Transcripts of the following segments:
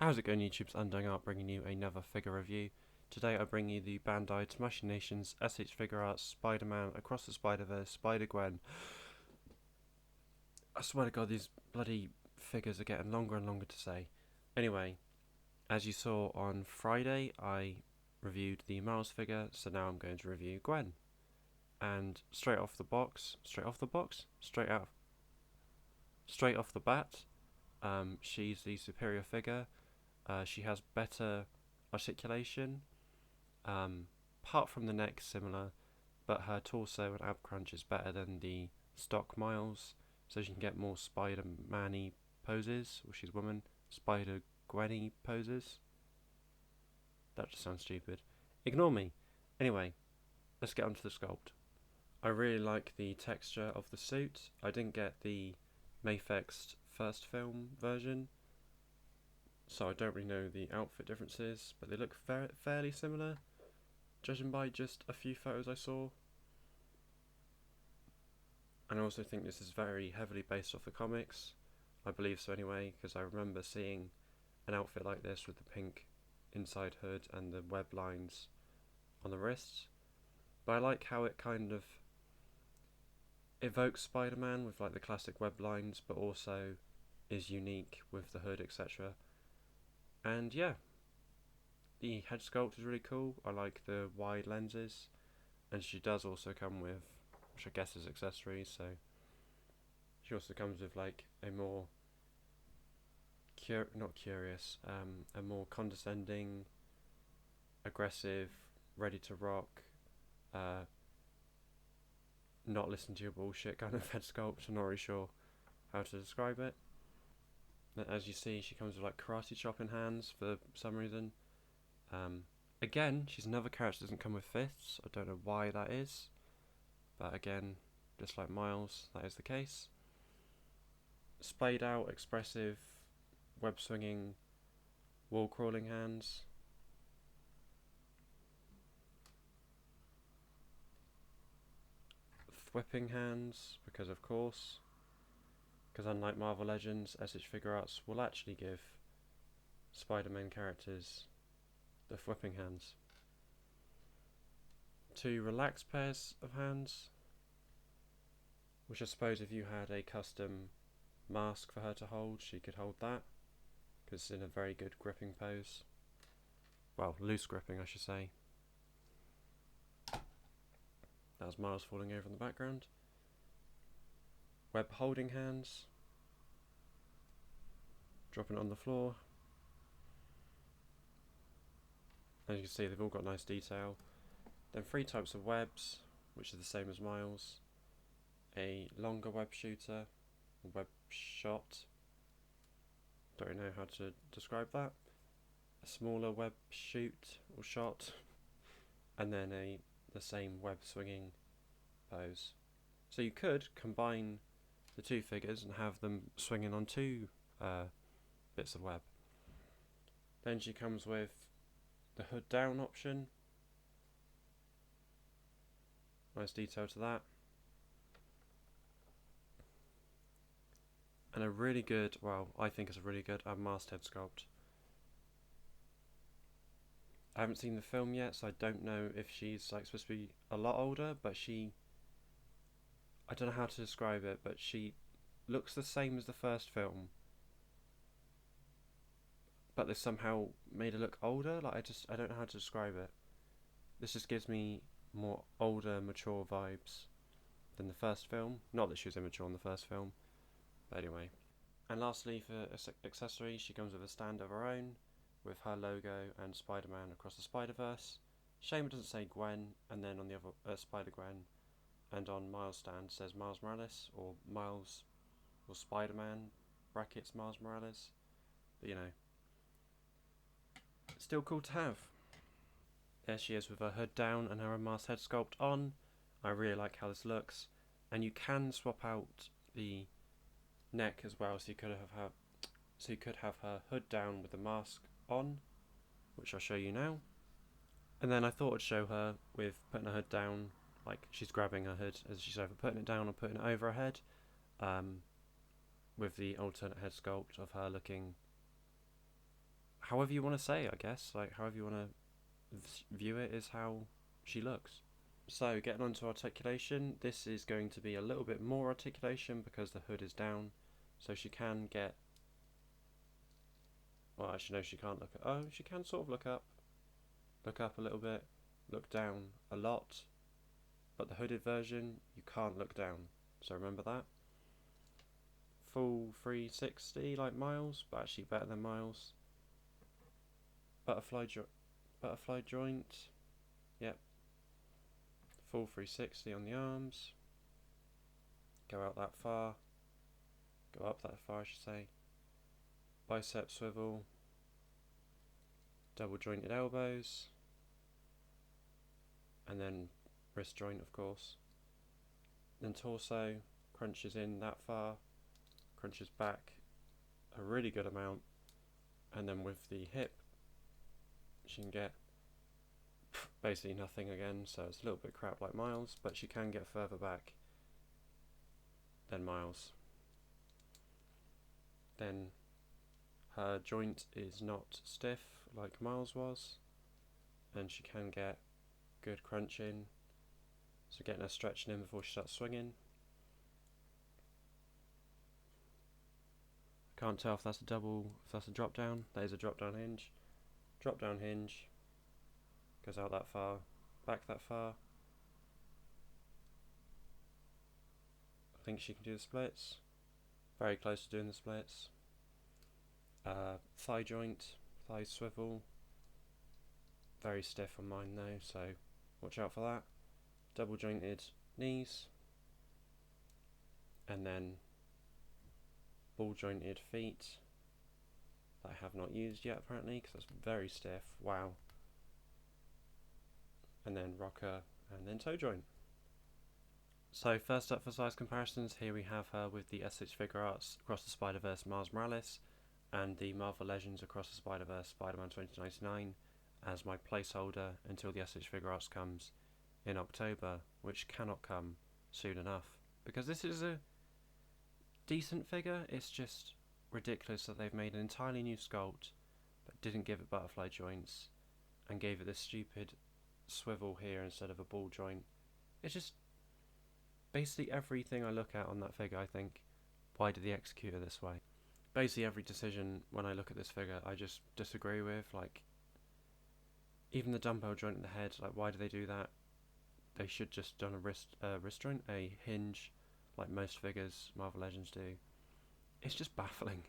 How's it going, YouTube's Undying Art, bringing you another figure review. Today I bring you the Bandai Tamashii Nation's S.H Figuarts Spider-Man Across the Spider-Verse Spider-Gwen. I swear to God, these bloody figures are getting longer and longer to say. Anyway, as you saw on Friday, I reviewed the Miles figure, so now I'm going to review Gwen. And straight off the bat, she's the superior figure. She has better articulation, apart from the neck similar, but her torso and ab crunch is better than the stock Miles, so she can get more Spider-Man-y poses, or she's woman, Spider-Gwen-y poses. That just sounds stupid. Ignore me. Anyway, let's get onto the sculpt. I really like the texture of the suit. I didn't get the Mafex first film version, so I don't really know the outfit differences, but they look fairly similar, judging by just a few photos I saw. And I also think this is very heavily based off the comics. I believe so anyway, because I remember seeing an outfit like this with the pink inside hood and the web lines on the wrists. But I like how it kind of evokes Spider-Man with like the classic web lines, but also is unique with the hood, etc. And yeah, the head sculpt is really cool. I like the wide lenses, and she does also come with, which I guess is accessories, so she also comes with like a more a more condescending, aggressive, ready to rock, not listen to your bullshit kind of head sculpt. I'm not really sure how to describe it. As you see, she comes with like karate chopping hands for some reason. Again, she's another character that doesn't come with fists. I don't know why that is, but again, just like Miles, that is the case. Splayed out, expressive, web swinging, wall crawling hands. Whipping hands, because of course. Because unlike Marvel Legends, S.H Figuarts will actually give Spider-Man characters the whipping hands. Two relaxed pairs of hands, which I suppose if you had a custom mask for her to hold, she could hold that, because it's in a very good gripping pose. Well, loose gripping, I should say. That was Miles falling over in the background. Web holding hands, dropping it on the floor. As you can see, they've all got nice detail. Then 3 types of webs, which are the same as Miles. A longer web shooter, a web shot. Don't really know how to describe that. A smaller web shoot or shot, and then the same web swinging pose. So you could combine the two figures and have them swinging on 2 bits of web. Then she comes with the hood down option. Nice detail to that. And a really good, well, I think it's a really good masked head sculpt. I haven't seen the film yet, so I don't know if she's like supposed to be a lot older, but I don't know how to describe it, but she looks the same as the first film, but they somehow made her look older. Like I don't know how to describe it. This just gives me more older, mature vibes than the first film. Not that she was immature in the first film, but anyway. And lastly, for accessories, she comes with a stand of her own, with her logo and Spider-Man Across the Spider-Verse. Shame it doesn't say Gwen, and then on the other Spider-Gwen, and on Miles' stand says Miles Morales, or Miles, or Spider-Man, brackets Miles Morales. But you know, it's still cool to have. There she is with her hood down and her unmasked head sculpt on. I really like how this looks. And you can swap out the neck as well, so you could have her hood down with the mask on, which I'll show you now. And then I thought I'd show her with putting her hood down, like she's grabbing her hood as she's either putting it down or putting it over her head, with the alternate head sculpt of her looking however you want to say it, I guess. Like, however you want to view it is how she looks. So, getting on to articulation, this is going to be a little bit more articulation because the hood is down. So she can get... Well, actually, no, she can't look at... Oh, she can sort of look up. Look up a little bit. Look down a lot. But the hooded version, you can't look down. So remember that. Full 360 like Miles, but actually better than Miles. Butterfly joint. Yep. Full 360 on the arms. Go out that far. Go up that far, I should say. Bicep swivel. Double jointed elbows. And then wrist joint, of course. Then torso. Crunches in that far. Crunches back a really good amount. And then with the hip, she can get basically nothing again, so it's a little bit crap like Miles, but she can get further back than Miles. Then her joint is not stiff like Miles was, and she can get good crunching, so getting her stretching in before she starts swinging. I can't tell if that's a drop down. That is a drop down hinge. Drop down hinge, goes out that far, back that far. I think she can do the splits. Very close to doing the splits. Thigh joint, thigh swivel. Very stiff on mine though, so watch out for that. Double jointed knees. And then ball jointed feet that I have not used yet apparently because that's very stiff. Wow. And then rocker and then toe joint. So first up for size comparisons, here we have her with the S.H Figuarts Across the Spider-Verse Miles Morales and the Marvel Legends Across the Spider-Verse Spider-Man 2099 as my placeholder until the S.H Figuarts comes in October, which cannot come soon enough because this is a decent figure. It's just ridiculous that they've made an entirely new sculpt but didn't give it butterfly joints and gave it this stupid swivel here instead of a ball joint. It's just basically everything I look at on that figure, I think, why did they execute it this way? Basically every decision when I look at this figure I just disagree with. Like, even the dumbbell joint in the head, like, why do they do that? They should just done a wrist joint, a hinge, like most figures Marvel Legends do. It's just baffling.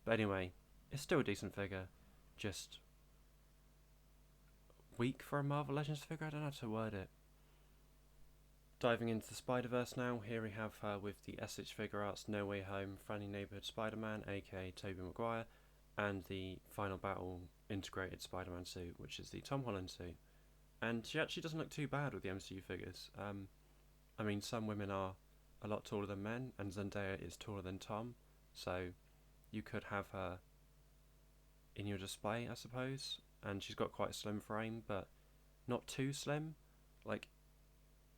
But anyway, it's still a decent figure, just weak for a Marvel Legends figure. I don't know how to word it. Diving into the Spider-Verse now, here we have her with the S.H Figuarts No Way Home Friendly Neighborhood Spider-Man, aka Tobey Maguire, and the Final Battle integrated Spider-Man suit, which is the Tom Holland suit. And she actually doesn't look too bad with the MCU figures. I mean, some women are a lot taller than men, and Zendaya is taller than Tom, so you could have her in your display, I suppose. And she's got quite a slim frame, but not too slim. Like,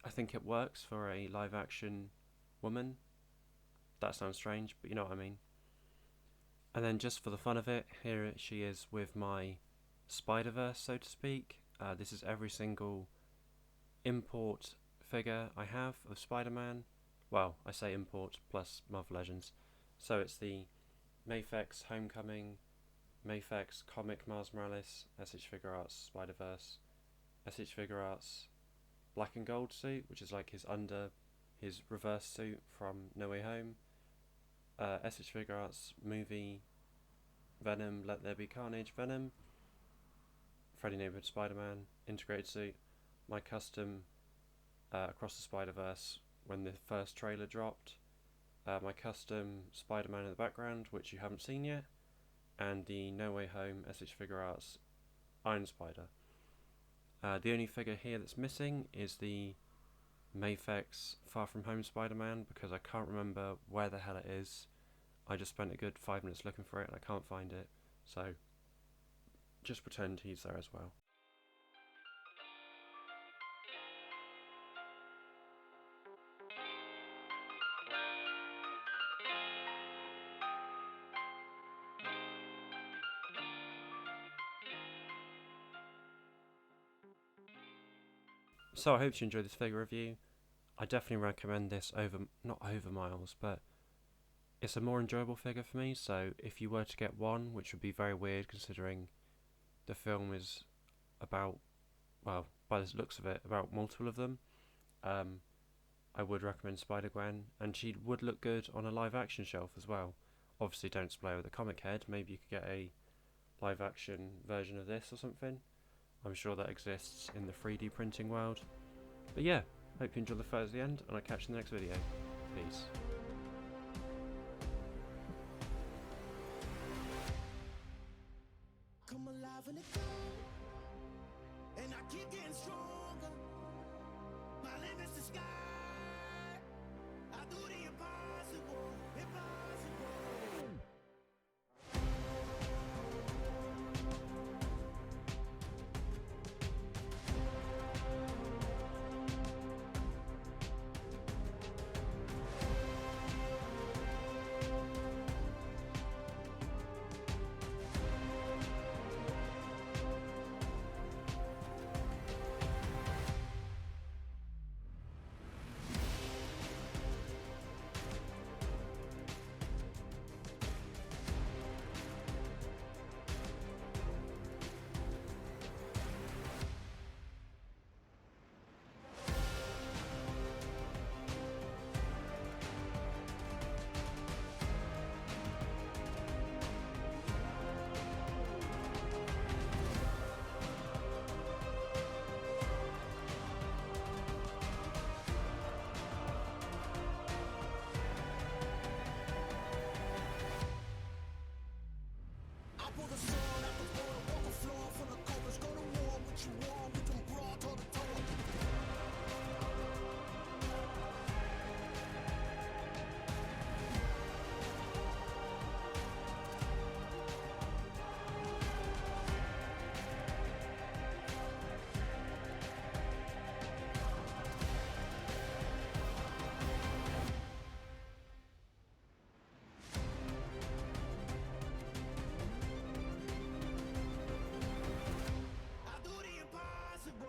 I think it works for a live action woman. That sounds strange, but you know what I mean. And then just for the fun of it, here she is with my Spider-Verse, so to speak. This is every single import figure I have of Spider-Man. Well, I say import plus Marvel Legends. So it's the Mafex Homecoming, Mafex Comic Miles Morales, S.H Figuarts Spider-Verse, S.H Figuarts Black and Gold suit, which is like his reverse suit from No Way Home, S.H Figuarts movie Venom, Let There Be Carnage Venom, Friendly Neighborhood Spider-Man integrated suit, my custom Across the Spider-Verse when the first trailer dropped, my custom Spider-Man in the background, which you haven't seen yet, and the No Way Home S.H Figuarts Iron Spider. The only figure here that's missing is the Mafex Far From Home Spider-Man, because I can't remember where the hell it is. I just spent a good 5 minutes looking for it and I can't find it, so just pretend he's there as well. So I hope you enjoyed this figure review. I definitely recommend this over, not over Miles, but it's a more enjoyable figure for me. So if you were to get one, which would be very weird considering the film is about, well, by the looks of it, about multiple of them, I would recommend Spider-Gwen, and she would look good on a live action shelf as well. Obviously don't display with a comic head, maybe you could get a live action version of this or something. I'm sure that exists in the 3D printing world. But yeah, hope you enjoyed the photos at the end, and I'll catch you in the next video. Peace. Come alive and it goes, and I keep getting stronger. My limit's the sky. I do the impossible, impossible. I pull the sword out the border, walk the floor full of cobras, go to war with you all, we can brawl toe to toe. I do the impossible.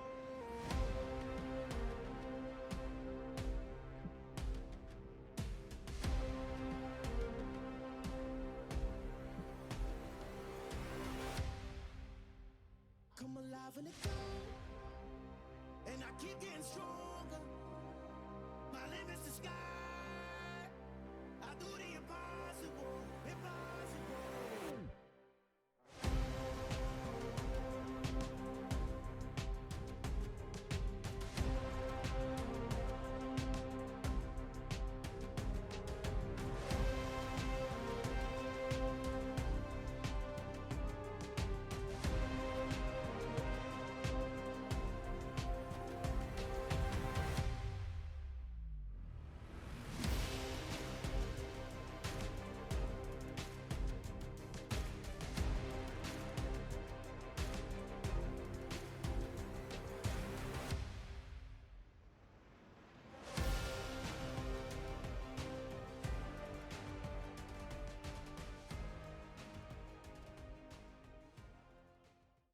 Come alive and it goes, and I keep getting stronger. My limit's the sky. I do the